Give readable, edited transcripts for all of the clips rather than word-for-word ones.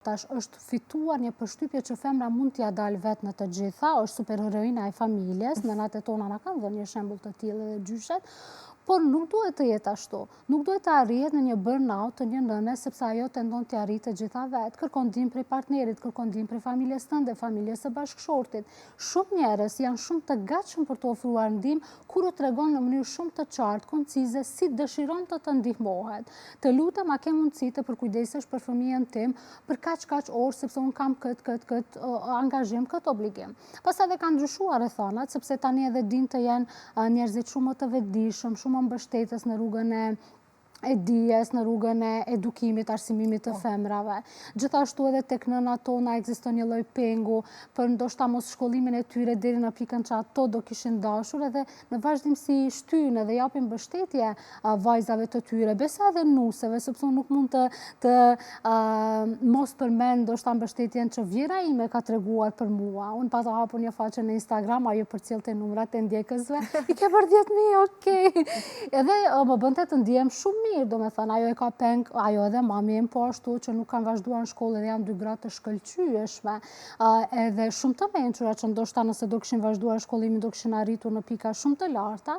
Tash është fituar një përshtypje që femra mund t'ja dalë vetë në të gjitha, është superheroina e familjes, nënat e tona na kanë dhënë një shembull të tillë edhe gjyshet, por nuk duhet të jetë ashtu. Nuk duhet të arrihet në një burnout të një nëne sepse ajo tendon t'i arrijë të gjitha vetë. Kërkon ndihmë prej partnerit, kërkon ndihmë prej familjes tënde, familjes së bashkëshortit. Shumë njerëz janë shumë të gatshëm për të ofruar ndihmë kur u tregon në mënyrë shumë të qartë, koncize si dëshiron të ndihmohet. Të lutem, a ke mundësi të përkujdesesh për fëmijën tim për kaq orë sepse un kam kët angazhim, kët obligim. Pastaj edhe kanë ndryshuar rrethonat sepse tani edhe din të jenë njerëzit shumë më të vetëdijshëm, shumë më mbështetës në rrugën e dijes, në rrugën e edukimit, arsimimit të femrave. Gjithashtu edhe tek nënat tona ekziston një lloj pengu për ndoshta mos shkollimin e tyre deri në pikën që ato do kishin dashur, edhe në vazhdimsi shtyjnë edhe japin mbështetje vajzave të tyre, besa edhe nuseve, sepse unë nuk mund të mos përmend ndoshta mbështetjen që vjera ime ka treguar për mua. Unë pata hapur një faqe në Instagram, ajo përcjellte numrat e ndjekësve, i ke për 10.000, okej. Edhe më bënte të ndihem shumë mirë, do me thënë, ajo e ka peng, ajo edhe mami e më po ashtu, që nuk kanë vazhduar në shkollë edhe janë dy gratë të shkëlqyeshme, edhe shumë të mençura që ndoshta nëse do kishin vazhduar shkollimin do kishin arritur në pika shumë të larta,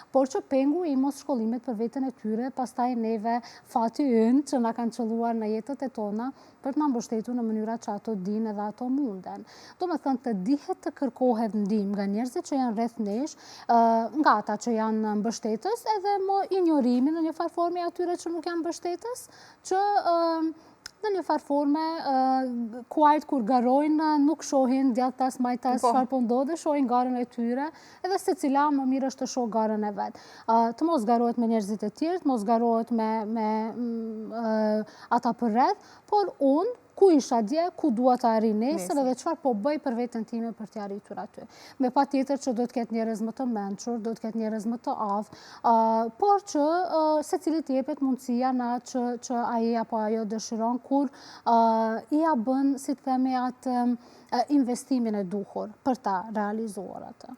por që pengu i mos shkollimit për veten e tyre, pastaj neve fati ynë që na kanë qelluar në jetët e tona për të na mbështetur në mënyra që ato dinë edhe ato munden. Do me thënë, të dihet të kërkohet ndihmë nga njerëzit që janë rreth nesh, nga ata që janë mbështetës, edhe më injorimi në një farë forme atyre që nuk janë mbështetës, që në një farë forme, kuajt kur garojnë, nuk shohin djathtas, majtas, çfarë po ndodhe, shohin garën e tyre, edhe secila më mirë është të shoh garën e vet. Të mos garohet me njerëzit e tjerë, të mos garohet me ata përreth, por unë ku isha dje, ku dua të arri nesër, edhe çfarë po bëj për veten time për t'i arritur aty. Me patjetër që do të ketë njerëz më të mençur, do të ketë njerëz më të aftë, por që secilit jepet mundësia na që ai apo ajo dëshiron kur i ja bën, si të themi, atë investimin e duhur për ta realizuar atë.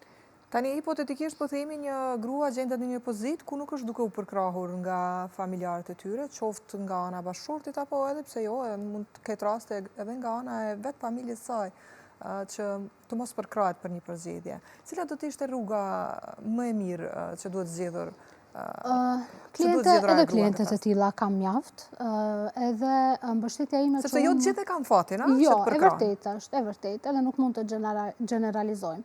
Tani, hipotetikisht, po themi një grua gjendet në një pozitë ku nuk është duke u përkrahur nga familjarët e tyre, qoftë nga ana bashkëshortit apo edhe pse jo, mund të ketë raste edhe nga ana e vetë familjes saj, që të mos përkrahet për një përzgjedhje. Cila do të ishte rruga më e mirë që duhet zgjedhur? Edhe klientët e tilla kam mjaft, edhe mbështetja ime që sepse jo të gjithë e kanë fatin, jo, e vërtetë është, edhe nuk mund të generalizojmë.